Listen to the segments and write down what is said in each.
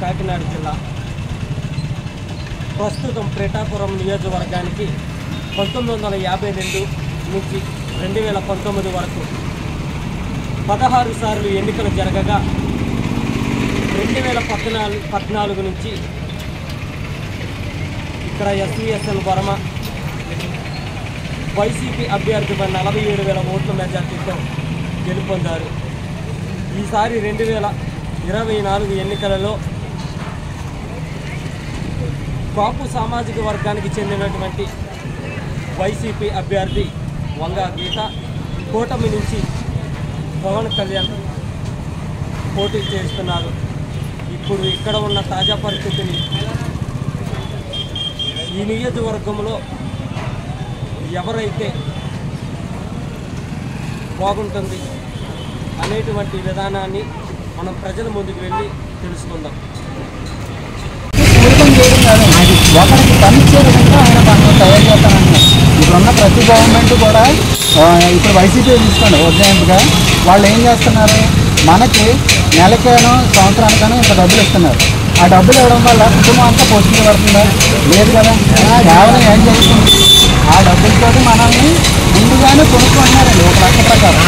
కాకినాడ జిల్లా. ప్రస్తుతం పిఠాపురం నియోజకవర్గానికి 1952 నుంచి 2019 వరకు 16 సార్లు ఎన్నికలు జరగగా 2014 నుంచి ఇక్కడ ఎస్వీఎస్ఎల్ వర్మ వైసీపీ అభ్యర్థిపై 47,000 ఓట్ల మెజార్టీతో గెలుపొందారు. ఈసారి 2024 ఎన్నికలలో కాపు సామాజిక వర్గానికి చెందినటువంటి వైసీపీ అభ్యర్థి వంగ గీత కూటమి నుంచి పవన్ కళ్యాణ్ పోటీ చేస్తున్నారు. ఇప్పుడు ఇక్కడ ఉన్న తాజా పరిస్థితిని ఈ నియోజకవర్గంలో ఎవరైతే బాగుంటుంది అనేటువంటి విధానాన్ని మనం ప్రజల ముందుకు వెళ్ళి తెలుసుకుందాం. ఒకరికి పనిచ్చే విధంగా ఆయన పనులు తయారు చేస్తానంటున్నారు. ఇప్పుడున్న ప్రతి గవర్నమెంట్ కూడా ఇప్పుడు వైసీపీ తీసుకోండి ఉజ్జాయింపుగా వాళ్ళు ఏం చేస్తున్నారు, మనకి నెలకేనో సంవత్సరానికనో ఇంత డబ్బులు ఇస్తున్నారు. ఆ డబ్బులు ఇవ్వడం వల్ల కుటుంబం అంతా పోషించబడుతుందా? లేదు కదా. కేవలం ఏం చేస్తుంది, ఆ డబ్బులతో మనల్ని ముందుగానే కొనుక్కుంటున్నారండి ఒక లెక్క ప్రకారం.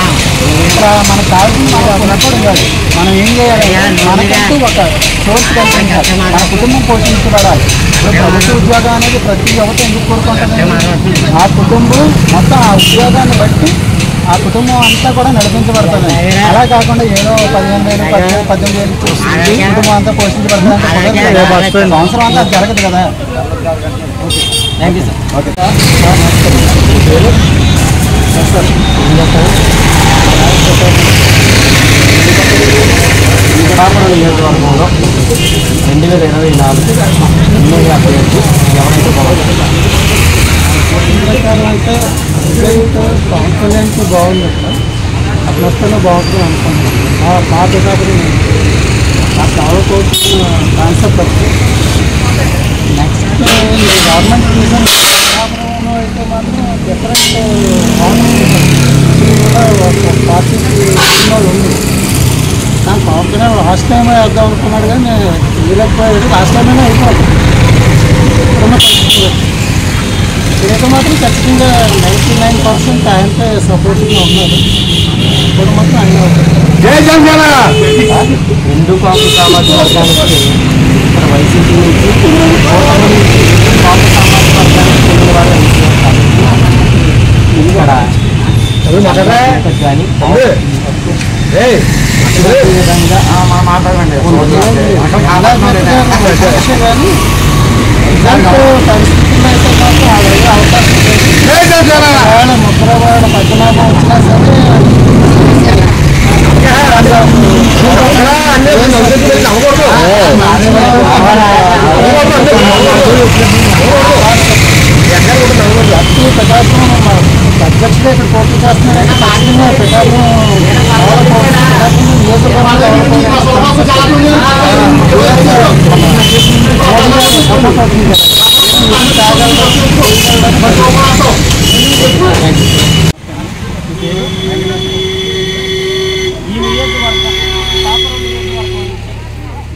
ఇక్కడ మనకు కావాల్సింది కొనుక్కోవడం కాదు, మనం ఏం చేయాలి, మనకంటూ ఒక సోర్స్ కల్పించాలి, మన కుటుంబం పోషించబడాలి. ప్రభుత్వ ఉద్యోగం అనేది ప్రతి యువత ఎందుకు కోరుకుంటుంది, ఆ కుటుంబం మొత్తం ఆ ఉద్యోగాన్ని బట్టి ఆ కుటుంబం అంతా కూడా నడిపించబడుతుంది. అలా కాకుండా ఏదో 15,000 18,000 కుటుంబం అంతా పోషించబడుతుంది అంటే సంవత్సరం అంతా జరగదు కదా. Okay, thank you sir. Okay sir, Pithapuram నియోజకవర్గంలో 2024 ఎమ్మెల్యే అభ్యర్థి ఎవరైతే బాగుంటుంది ప్రకారం అయితే పవన్ కళ్యాణ్కి బాగుంది సార్. అట్లా వస్తేనే బాగుంటుంది అనుకుంటున్నాను. మా పిఠాపురం ఆ కావకోసిన కాన్సెప్ట్ వచ్చి నెక్స్ట్ గవర్నమెంట్ రీజన్ పిఠాపురంలో అయితే మాత్రం డిఫరెంట్ కూడా ఒక పార్టీకి సినిమాలు ఉంది. కానీ పవన్ కళ్యాణ్ లాస్ట్ టైం వేద్దాం అనుకున్నాడు కానీ నేను వీలకపోయేది. లాస్ట్ టైం అయిపోతుంది ఇదైతే మాత్రం ఖచ్చితంగా 99% ఆయనతో సపోర్టింగ్గా ఉన్నారు. ఇప్పుడు మాత్రం ఆయన రెండు కాపు సామాజిక వర్గానికి ఇక్కడ వైసీపీ నుంచి కూటమి నుంచి కాపు సామాజిక వర్గానికి చెందిన వాళ్ళు ఇక్కడ కానీ విధంగా మనం మాట్లాడండి కానీ ఇలాంటి పరిస్థితుల్లో అయితే మాత్రం అయ్యే అవకాశం లేదు. ముద్రవాడ పద్మనాభం వచ్చినా సరే పిఠాపురం అధ్యక్షుడు ఇక్కడ పోటీ చేస్తున్నారంటే ఖచ్చితంగా పిఠాపురం ఈ నియోజకవర్గం పిఠాపురం నియోజకవర్గం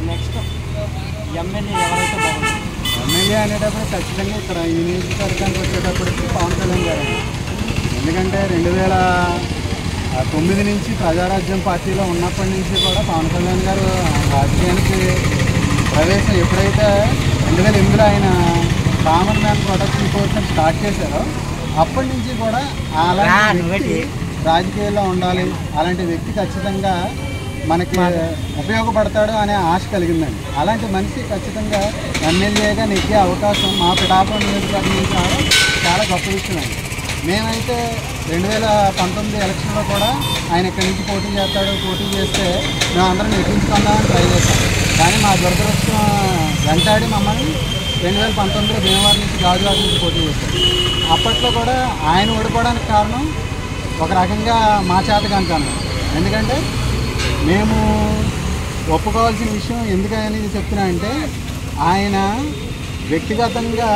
నెక్స్ట్ ఎమ్మెల్యే ఎవరైతే బాగుంటుంది? ఎమ్మెల్యే అనేటప్పుడు ఖచ్చితంగా ఇక్కడ ఈ నియోజకవర్గానికి వచ్చేటప్పటికి పవన్ కళ్యాణ్ గారు. ఎందుకంటే 2009 నుంచి ప్రజారాజ్యం పార్టీలో ఉన్నప్పటి నుంచి కూడా పవన్ కళ్యాణ్ గారు రాజకీయానికి ప్రవేశం ఎప్పుడైతే 2008లో ఆయన common man protection course start చేశారో అప్పటి నుంచి కూడా అలాంటి వ్యక్తి రాజకీయాల్లో ఉండాలి, అలాంటి వ్యక్తి ఖచ్చితంగా మనకి ఉపయోగపడతాడు అనే ఆశ కలిగిందండి. అలాంటి మనిషి ఖచ్చితంగా ఎమ్మెల్యేగా నెగ్గే అవకాశం మా పిఠాపురం నియోజకవర్గం నుంచి చాలా గొప్ప విషయం అండి. మేమైతే 2019 ఎలక్షన్లో కూడా ఆయన ఇక్కడి నుంచి పోటీ చేస్తే మేమందరం నెగ్గించుకుందామని ట్రై చేస్తాం. కానీ మా దురదృష్టం వెంటాడి మమ్మల్ని 2019లో భీమవరం నుంచి గాజువాక నుంచి పోటీ చేశారు. అప్పట్లో కూడా ఆయన ఓడిపోవడానికి కారణం ఒక రకంగా మా చేతకాని కారణం. ఎందుకంటే మేము ఒప్పుకోవాల్సిన విషయం ఎందుకని చెప్తున్నా అంటే ఆయన వ్యక్తిగతంగా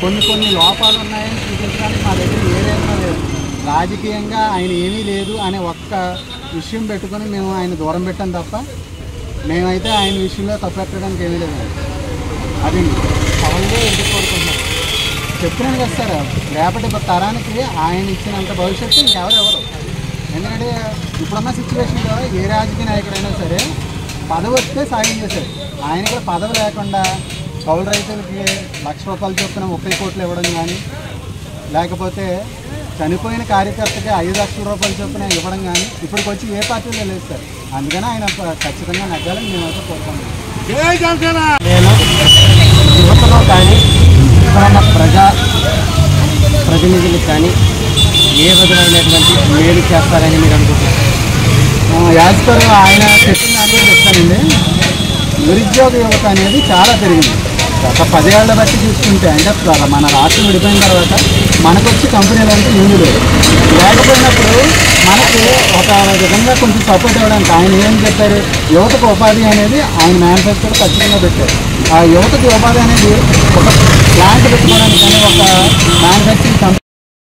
కొన్ని లోపాలు ఉన్నాయని చూపించడానికి మా దగ్గర ఏదైనా లేదు. రాజకీయంగా ఆయన ఏమీ లేదు అనే ఒక్క విషయం పెట్టుకొని మేము ఆయన దూరం పెట్టాం తప్ప మేమైతే ఆయన విషయంలో తప్పెట్టడానికి ఏమీ లేదు. అది పవన్గా ఎందుకు కోరుకుంటున్నారు? చెప్తున్నాను కదా సార్, రేపటి తరానికి ఆయన ఇచ్చినంత భవిష్యత్తు ఇంకెవరెవరు. ఎందుకంటే ఇప్పుడున్న సిచ్యువేషన్లో ఏ రాజకీయ నాయకుడైనా సరే పదవి వస్తే సాయం చేశారు. ఆయన కూడా పదవి లేకుండా కౌలు రైతులకి ₹1,00,000 చొప్పున 30 కోట్లు ఇవ్వడం కానీ, లేకపోతే చనిపోయిన కార్యకర్తకి ₹5,00,000 చొప్పున ఇవ్వడం కానీ ఇప్పటికి వచ్చి ఏ పార్టీలో లేదు సార్. అందుకని ఆయన ఖచ్చితంగా నగ్గాలని మేమైతే కోరుకుంటున్నాం. నేను యువతలో కానీ ఇప్పుడున్న ప్రతినిధులకు కానీ ఏ విధమైనటువంటి మేలు చేస్తారని మీరు అనుకుంటున్నారు? యాజ్పర్ ఆయన చెప్పిన దాంట్లో చెప్తానండి. నిరుద్యోగ యువత అనేది చాలా పెరిగింది. గత 10 ఏళ్ల బట్టి చూసుకుంటే, అంటే మన రాష్ట్రం విడిపోయిన తర్వాత మనకు వచ్చి కంపెనీలు అంటే ఏమీ లేదు. లేకపోయినప్పుడు మనకి ఒక విధంగా కొంచెం సపోర్ట్ ఇవ్వడానికి ఆయన ఏం చెప్పారు, యువతకు ఉపాధి అనేది ఆయన మేనిఫెస్టోలో ఖచ్చితంగా పెట్టారు. ఆ యువతకి ఉపాధి అనేది ఒక ప్లాంట్ పెట్టుకోవడానికి కానీ, ఒక మ్యానుఫ్యాక్చరింగ్